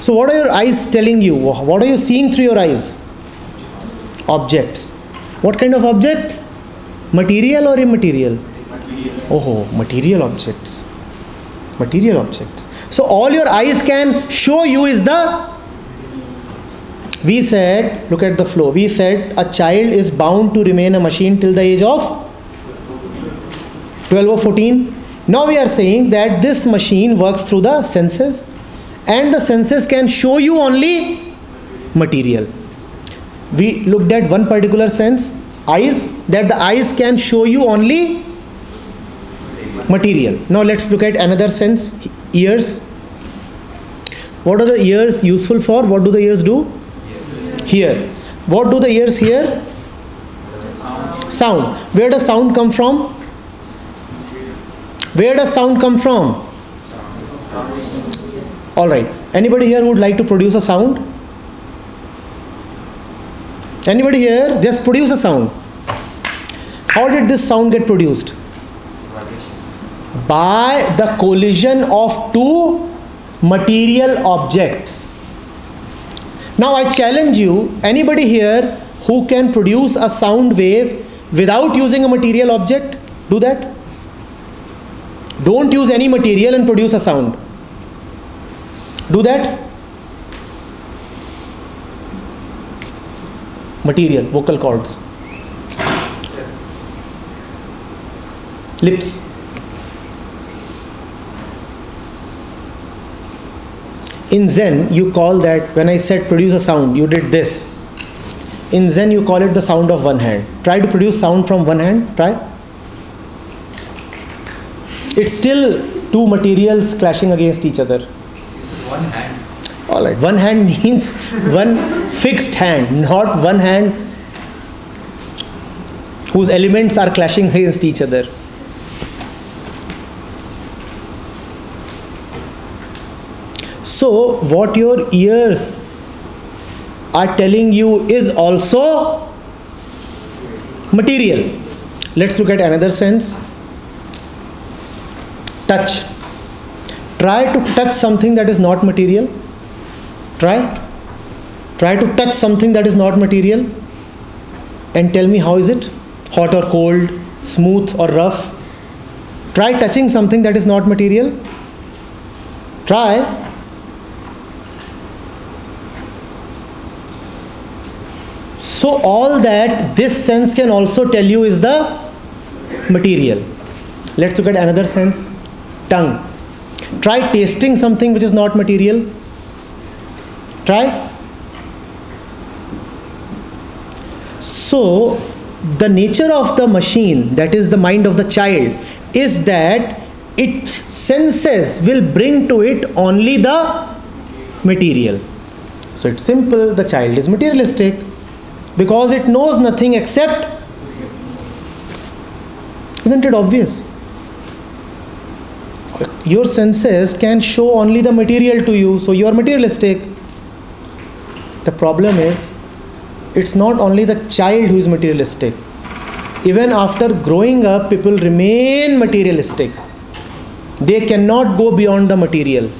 So what are your eyes telling you? What are you seeing through your eyes? Objects. What kind of objects? Material or immaterial? Oh, material objects. Material objects. So all your eyes can show you is the, we said, look at the flow. We said a child is bound to remain a machine till the age of 12 or 14. Now we are saying that this machine works through the senses, and the senses can show you only material. We looked at one particular sense, eyes, that the eyes can show you only material. Now let's look at another sense, ears. What are the ears useful for? What do the ears do? Hear. What do the ears hear? Sound. Where does sound come from? Where does sound come from? Alright. Anybody here who would like to produce a sound? Anybody here? Just produce a sound. How did this sound get produced? By the collision of two material objects. Now I challenge you, anybody here who can produce a sound wave without using a material object? Do that. Don't use any material and produce a sound. Do that. Material, vocal cords, lips. In Zen, you call that, when I said produce a sound, you did this. In Zen, you call it the sound of one hand. Try to produce sound from one hand. Try. It's still two materials clashing against each other. This is one hand. Alright, one hand means one fixed hand, not one hand whose elements are clashing against each other. So what your ears are telling you is also material. Let's look at another sense. Touch. Try to touch something that is not material. Try to touch something that is not material and tell me how is it? Hot or cold, smooth or rough? Try touching something that is not material. Try. So all that this sense can also tell you is the material. Let's look at another sense. Tongue. Try tasting something which is not material. Try. So the nature of the machine, that is the mind of the child, is that its senses will bring to it only the material. So it's simple, the child is materialistic because it knows nothing except, isn't it obvious? Your senses can show only the material to you, so you are materialistic. The problem is, it's not only the child who is materialistic. Even after growing up, people remain materialistic. They cannot go beyond the material.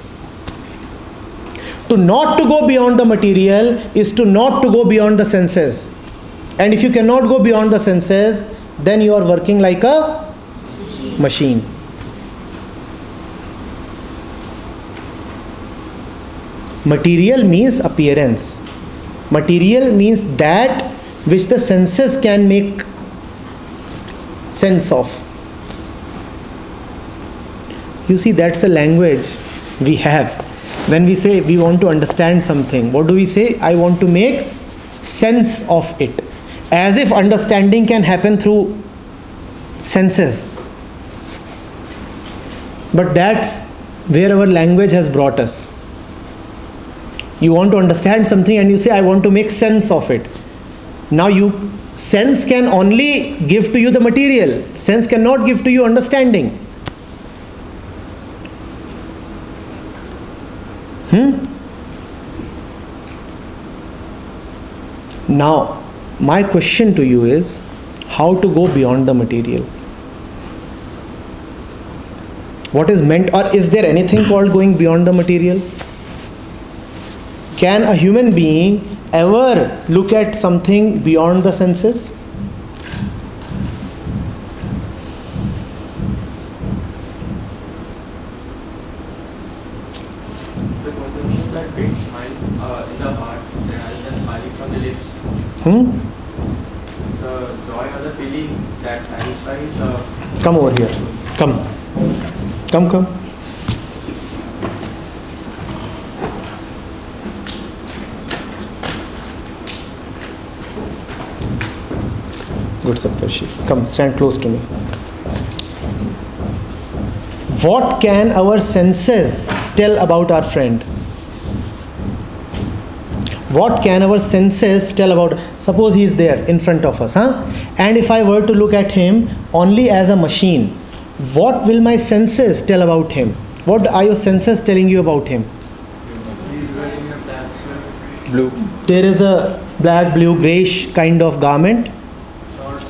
To not to go beyond the material is to not to go beyond the senses. And if you cannot go beyond the senses, then you are working like a machine. Material means appearance. Material means that which the senses can make sense of. You see, that's the language we have. When we say we want to understand something, what do we say? I want to make sense of it. As if understanding can happen through senses. But that's where our language has brought us. You want to understand something and you say, I want to make sense of it. Now sense can only give to you the material. Sense cannot give to you understanding. Now, my question to you is, how to go beyond the material? What is meant, or is there anything called going beyond the material? Can a human being ever look at something beyond the senses? The person is that big smile in the heart rather than smiling from the lips. The joy or the feeling that satisfies. Come over here. Come. Come. Good, Saptarshi. Come, stand close to me. What can our senses tell about our friend? What can our senses tell about? Suppose he is there in front of us, and if I were to look at him only as a machine, what will my senses tell about him? What are your senses telling you about him? He's wearing a black shirt. Blue. There is a black, blue, greyish kind of garment, Shorts.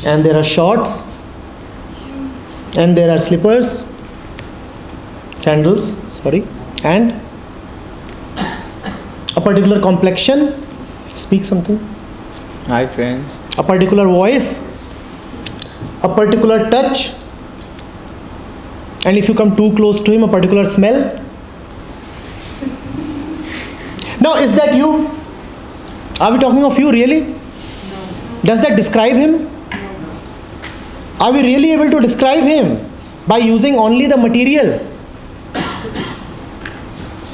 and there are shorts, and there are slippers, sandals, sorry, and a particular complexion. Speak something. Hi friends. A particular voice, a particular touch, and if you come too close to him, a particular smell. Now, is that you? Are we talking of you really? No. Does that describe him? Are we really able to describe him by using only the material?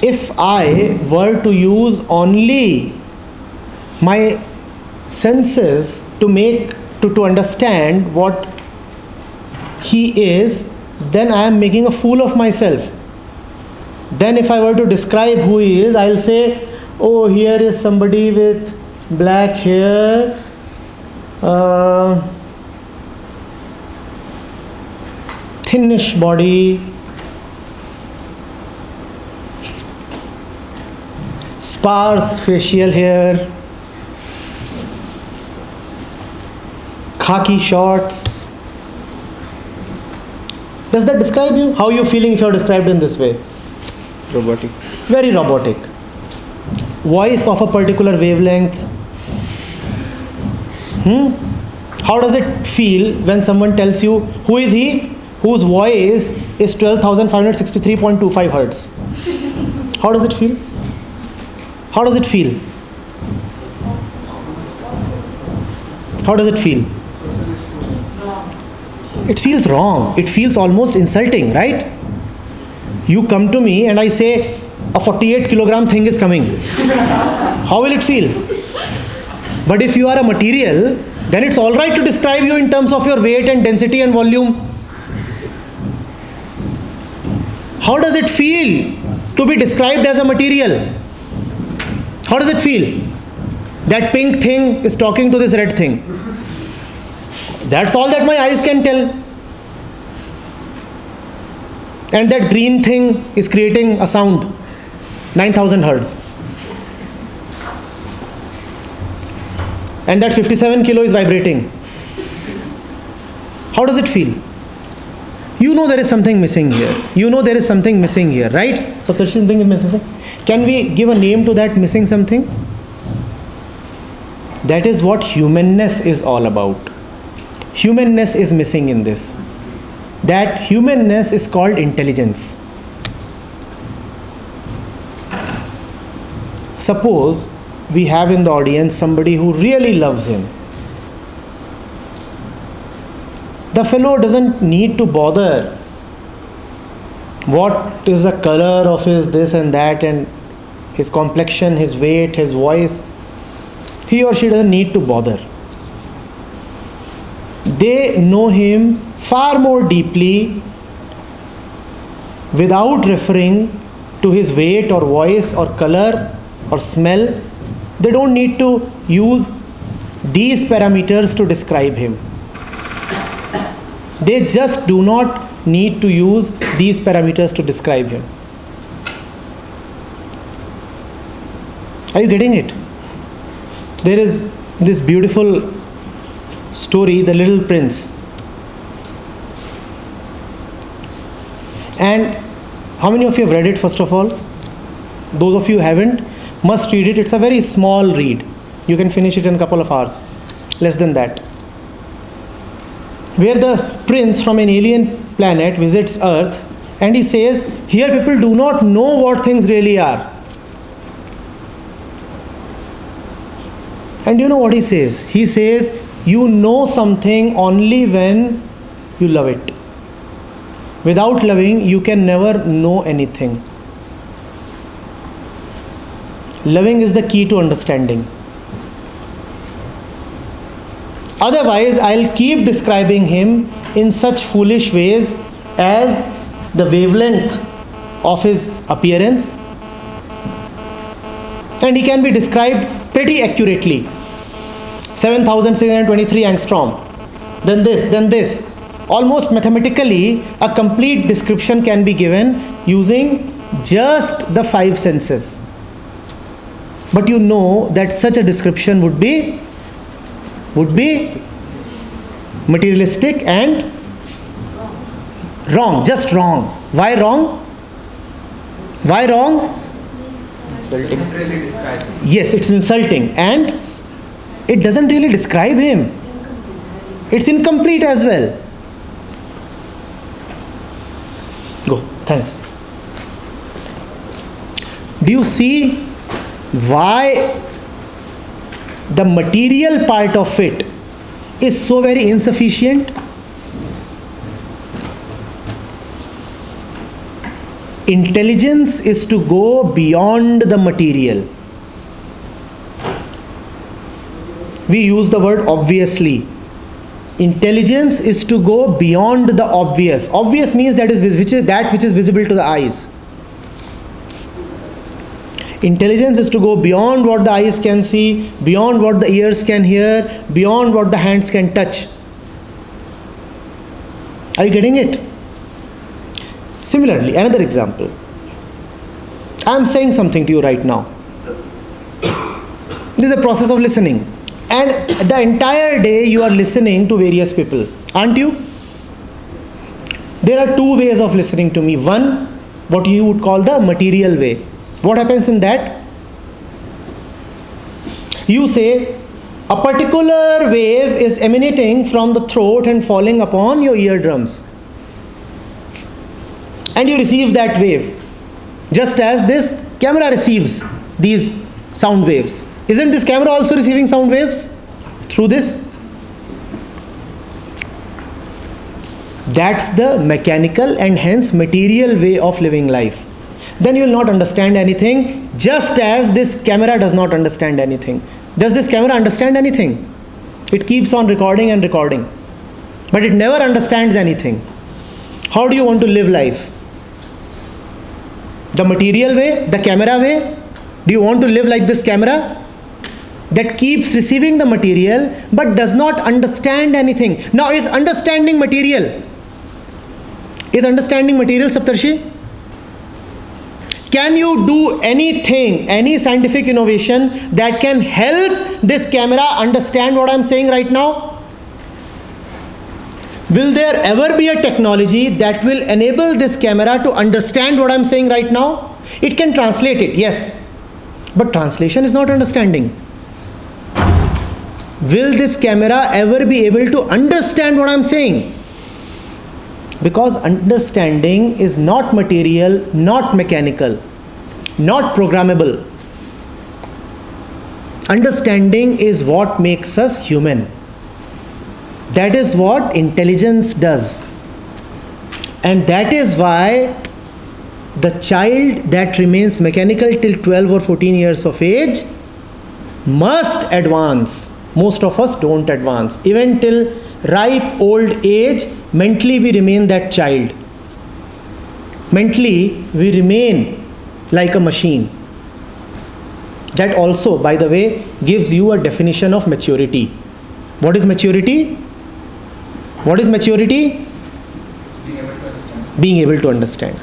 If I were to use only my senses to understand what he is, then I am making a fool of myself. Then if I were to describe who he is, I'll say, oh, here is somebody with black hair, thinnish body, sparse facial hair, khaki shorts. Does that describe you? How are you feeling if you are described in this way? Robotic. Very robotic. Voice of a particular wavelength. How does it feel when someone tells you who is he whose voice is 12,563.25 hertz? How does it feel? How does it feel? How does it feel? It feels wrong. It feels almost insulting, right? You come to me and I say a 48 kilogram thing is coming. How will it feel? But if you are a material, then it's all right to describe you in terms of your weight and density and volume. How does it feel to be described as a material? How does it feel? That pink thing is talking to this red thing. That's all that my eyes can tell. And that green thing is creating a sound, 9,000 hertz. And that 57 kilo is vibrating. How does it feel? You know there is something missing here. You know there is something missing here, right? So there's something is missing. Can we give a name to that missing something? That is what humanness is all about. Humanness is missing in this. That humanness is called intelligence. Suppose we have in the audience somebody who really loves him. The fellow doesn't need to bother what is the color of his this and that and his complexion, his weight, his voice. He or she doesn't need to bother. They know him far more deeply without referring to his weight or voice or color or smell. They don't need to use these parameters to describe him. They just do not need to use these parameters to describe him. Are you getting it? There is this beautiful story, The Little Prince. And how many of you have read it first of all? Those of you who haven't, Must read it. It's a very small read. You can finish it in a couple of hours, less than that. Where the prince from an alien planet visits Earth and he says, here people do not know what things really are. And you know what he says? He says, you know something only when you love it. Without loving, you can never know anything. Loving is the key to understanding. Otherwise, I'll keep describing him in such foolish ways as the wavelength of his appearance. And he can be described pretty accurately. 7,623 angstrom. Then this. Almost mathematically, a complete description can be given using just the 5 senses. But you know that such a description would be materialistic and wrong, just wrong. Why wrong? Why wrong? Insulting. Really describe. Yes, it's insulting and it doesn't really describe him. It's incomplete as well. Go, thanks. Do you see why the material part of it is so very insufficient? Intelligence is to go beyond the material. We use the word obviously. Intelligence is to go beyond the obvious. Obvious means that which is visible to the eyes. Intelligence is to go beyond what the eyes can see, beyond what the ears can hear, beyond what the hands can touch. Are you getting it? Similarly, another example. I am saying something to you right now. This is a process of listening. And the entire day you are listening to various people, aren't you? There are 2 ways of listening to me. One, what you would call the material way. What happens in that? You say, a particular wave is emanating from the throat and falling upon your eardrums. And you receive that wave. Just as this camera receives these sound waves. Isn't this camera also receiving sound waves through this? That's the mechanical and hence material way of living life. Then you will not understand anything, just as this camera does not understand anything. Does this camera understand anything? It keeps on recording and recording, but it never understands anything. How do you want to live life? The material way, the camera way? Do you want to live like this camera that keeps receiving the material but does not understand anything? Now, is understanding material? Is understanding material, Saptarshi? Can you do anything, any scientific innovation that can help this camera understand what I am saying right now? Will there ever be a technology that will enable this camera to understand what I am saying right now? It can translate it, yes. But translation is not understanding. Will this camera ever be able to understand what I am saying? Because understanding is not material, not mechanical, not programmable. Understanding is what makes us human. That is what intelligence does. And that is why the child that remains mechanical till 12 or 14 years of age must advance. Most of us don't advance. Even till ripe old age, mentally we remain that child. Mentally we remain like a machine. That also, by the way, gives you a definition of maturity. What is maturity? What is maturity? Being able to understand. Being able to understand.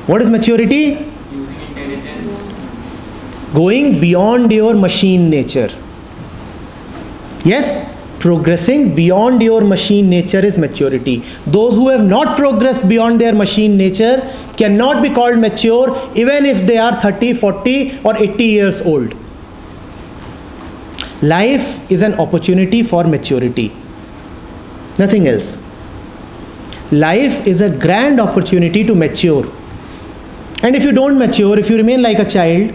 What is maturity? Using intelligence. Going beyond your machine nature. Yes? Progressing beyond your machine nature is maturity. Those who have not progressed beyond their machine nature cannot be called mature even if they are 30, 40 or 80 years old. Life is an opportunity for maturity. Nothing else. Life is a grand opportunity to mature. And if you don't mature, if you remain like a child,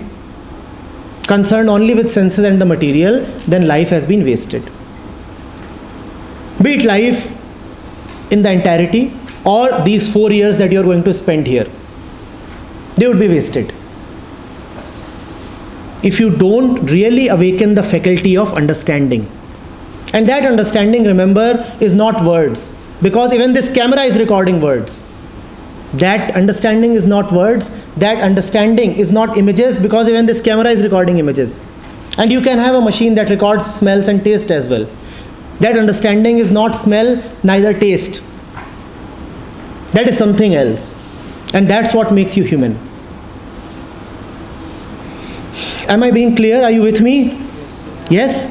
concerned only with senses and the material, then life has been wasted. Be it life in the entirety or these 4 years that you are going to spend here, they would be wasted. If you don't really awaken the faculty of understanding. And that understanding, remember, is not words. Because even this camera is recording words. That understanding is not words. That understanding is not images, because even this camera is recording images. And you can have a machine that records smells and taste as well. That understanding is not smell, neither taste. That is something else. And that's what makes you human. Am I being clear? Are you with me? Yes?